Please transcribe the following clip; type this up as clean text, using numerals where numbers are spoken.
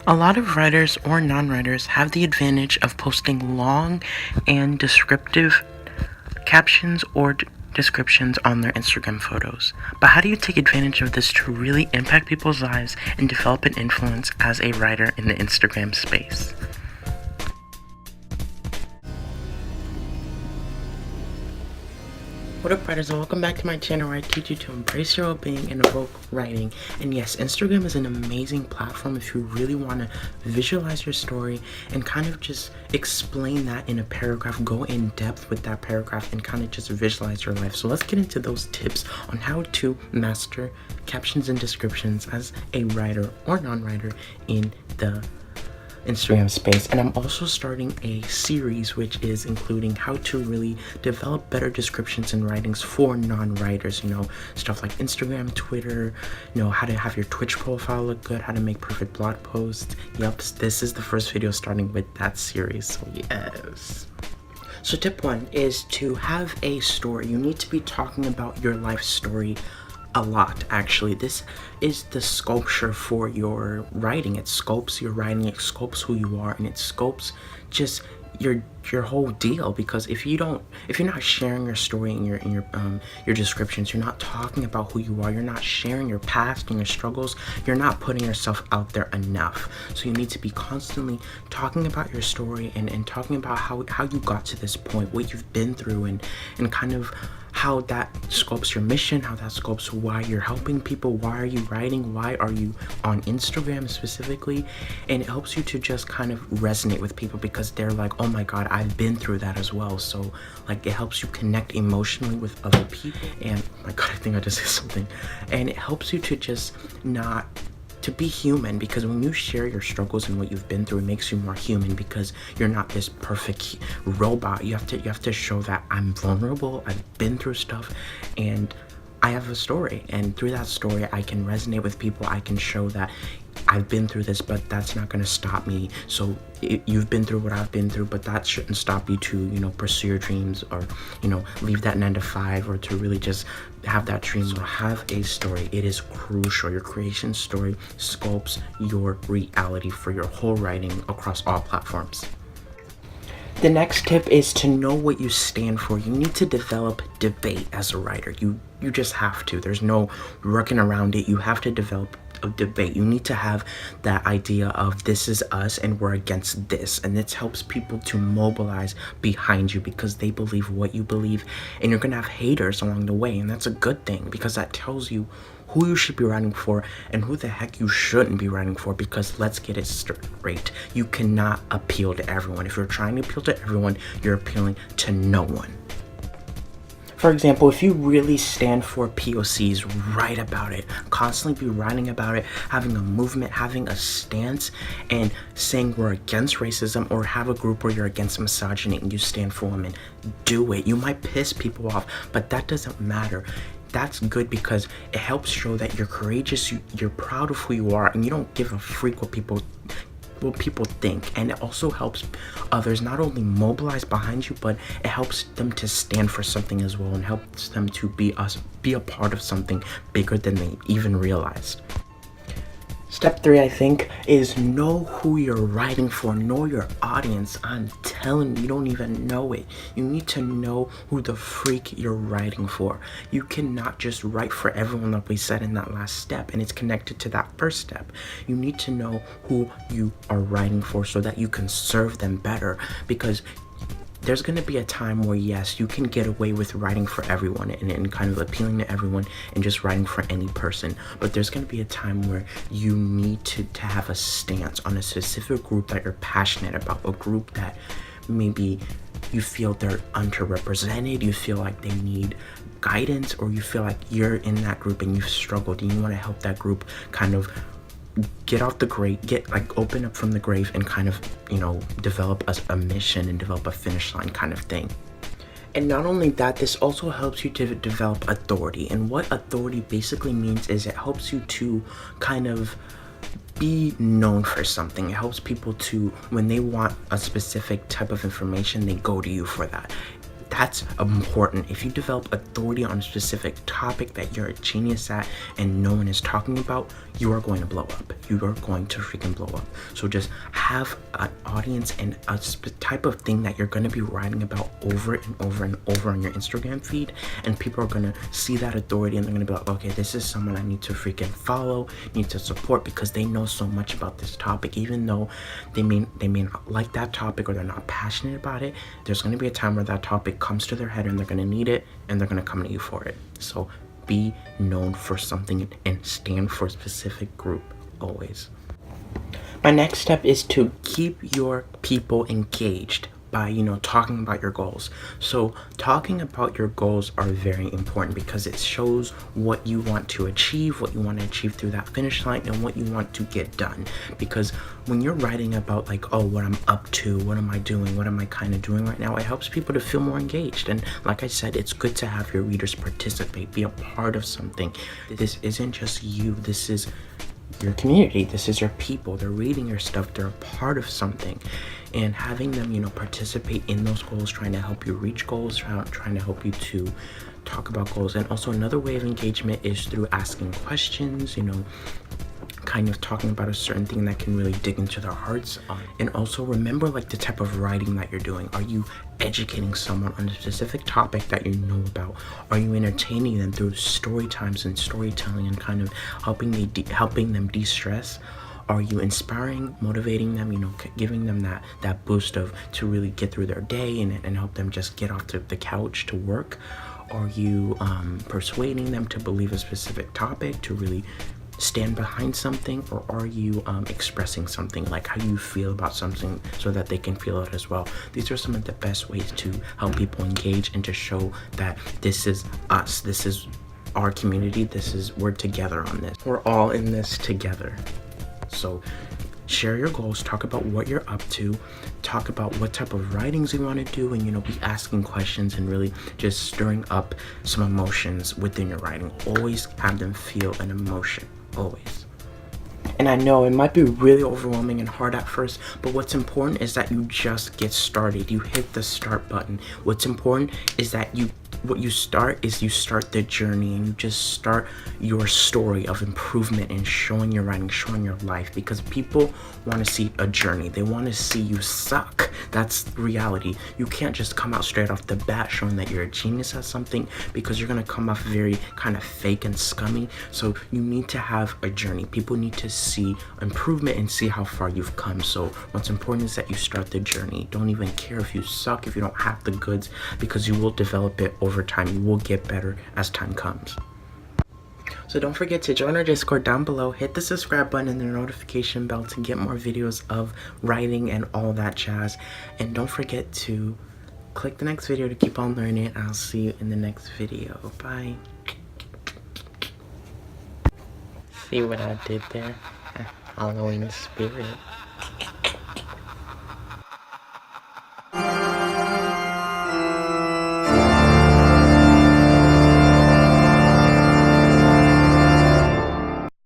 A lot of writers or non-writers have the advantage of posting long and descriptive captions or descriptions on their Instagram photos. But how do you take advantage of this to really impact people's lives and develop an influence as a writer in the Instagram space? What up, writers, and welcome back to my channel where I teach you to embrace your well-being and evoke writing. And yes, Instagram is an amazing platform if you really want to visualize your story and kind of just explain that in a paragraph, go in depth with that paragraph and kind of just visualize your life. So let's get into those tips on how to master captions and descriptions as a writer or non-writer in the Instagram space. And I'm also starting a series which is including how to really develop better descriptions and writings for non-writers, stuff like Instagram, Twitter, how to have your Twitch profile look good, how to make perfect blog posts. Yep, this is the first video starting with that series, so yes. So tip 1 is to have a story. You need to be talking about your life story a lot, actually. This is the sculpture for your writing. It sculpts your writing, it sculpts who you are, and it sculpts just your whole deal. Because if you're not sharing your story in your descriptions, you're not talking about who you are, you're not sharing your past and your struggles, you're not putting yourself out there enough. So you need to be constantly talking about your story and talking about how you got to this point, what you've been through, and kind of how that sculpts your mission, how that sculpts why you're helping people, why are you writing, why are you on Instagram specifically. And it helps you to just kind of resonate with people because they're like, oh my god, I've been through that as well. So like, it helps you connect emotionally with other people. And oh my god, I think I just said something. And it helps you to just to be human, because when you share your struggles and what you've been through, it makes you more human, because you're not this perfect robot. You have to show that I'm vulnerable, I've been through stuff, and I have a story, and through that story I can resonate with people. I can show that I've been through this, but that's not going to stop me. So you've been through what I've been through, but that shouldn't stop you to pursue your dreams, or leave that 9-to-5, or to really just have that dream. So have a story. It is crucial. Your creation story sculpts your reality for your whole writing across all platforms. The next tip is to know what you stand for. You need to develop debate as a writer. You just have to. There's no working around it. You have to develop a debate. You need to have that idea of this is us and we're against this, and this helps people to mobilize behind you because they believe what you believe. And you're gonna have haters along the way, and that's a good thing, because that tells you who you should be writing for and who the heck you shouldn't be writing for. Because let's get it straight, you cannot appeal to everyone. If you're trying to appeal to everyone, you're appealing to no one. For example, if you really stand for POCs, write about it. Constantly be writing about it, having a movement, having a stance, and saying we're against racism, or have a group where you're against misogyny and you stand for women. Do it. You might piss people off, but that doesn't matter. That's good, because it helps show that you're courageous, you're proud of who you are, and you don't give a freak what people think. And it also helps others not only mobilize behind you, but it helps them to stand for something as well, and helps them to be a part of something bigger than they even realized. Step 3, I think, is know who you're writing for. Know your audience. I'm telling you, you don't even know it. You need to know who the freak you're writing for. You cannot just write for everyone, like we said in that last step, and it's connected to that first step. You need to know who you are writing for so that you can serve them better, because there's going to be a time where, yes, you can get away with writing for everyone and kind of appealing to everyone and just writing for any person. But there's going to be a time where you need to have a stance on a specific group that you're passionate about, a group that maybe you feel they're underrepresented, you feel like they need guidance, or you feel like you're in that group and you've struggled and you want to help that group kind of get out the grave, open up from the grave, and kind of develop a mission and develop a finish line kind of thing. And not only that, this also helps you to develop authority. And what authority basically means is it helps you to kind of be known for something. It helps people to, when they want a specific type of information, they go to you for that. That's important. If you develop authority on a specific topic that you're a genius at and no one is talking about, you are going to blow up. You are going to freaking blow up. So just have an audience and a type of thing that you're going to be writing about over and over and over on your Instagram feed, and people are going to see that authority and they're going to be like, okay, this is someone I need to freaking follow, need to support, because they know so much about this topic. Even though they may not like that topic or they're not passionate about it, there's going to be a time where that topic comes to their head and they're going to need it and they're going to come to you for it. So be known for something and stand for a specific group always. My next step is to keep your people engaged by, talking about your goals. So talking about your goals are very important because it shows what you want to achieve through that finish line, and what you want to get done. Because when you're writing about like, oh, what I'm up to, what am I doing, what am I kind of doing right now, it helps people to feel more engaged. And like I said, it's good to have your readers participate, be a part of something. This isn't just you, this is your community, this is your people. They're reading your stuff, they're a part of something, and having them participate in those goals, trying to help you reach goals, trying to help you to talk about goals. And also another way of engagement is through asking questions, kind of talking about a certain thing that can really dig into their hearts. And also remember like the type of writing that you're doing. Are you educating someone on a specific topic that you know about? Are you entertaining them through story times and storytelling and kind of helping them de-stress? Are you inspiring, motivating them, giving them that boost to really get through their day and help them just get off the couch to work? Are you persuading them to believe a specific topic, to really stand behind something? Or are you expressing something, like how you feel about something, so that they can feel it as well? These are some of the best ways to help people engage and to show that this is us, this is our community, we're together on this, we're all in this together. So share your goals, talk about what you're up to, talk about what type of writings you want to do, and be asking questions and really just stirring up some emotions within your writing. Always have them feel an emotion, always. And I know it might be really overwhelming and hard at first, but what's important is that you just get started. You hit the start button. What's important is that you start the journey, and you just start your story of improvement and showing your writing, showing your life, because people want to see a journey. They want to see you suck. That's reality. You can't just come out straight off the bat showing that you're a genius at something, because you're going to come off very kind of fake and scummy. So you need to have a journey. People need to see improvement and see how far you've come. So what's important is that you start the journey. Don't even care if you suck, if you don't have the goods, because you will develop it over time. You will get better as time comes. So don't forget to join our Discord down below, hit the subscribe button and the notification bell to get more videos of writing and all that jazz. And don't forget to click the next video to keep on learning. I'll see you in the next video. Bye. See what I did there? Halloween spirit.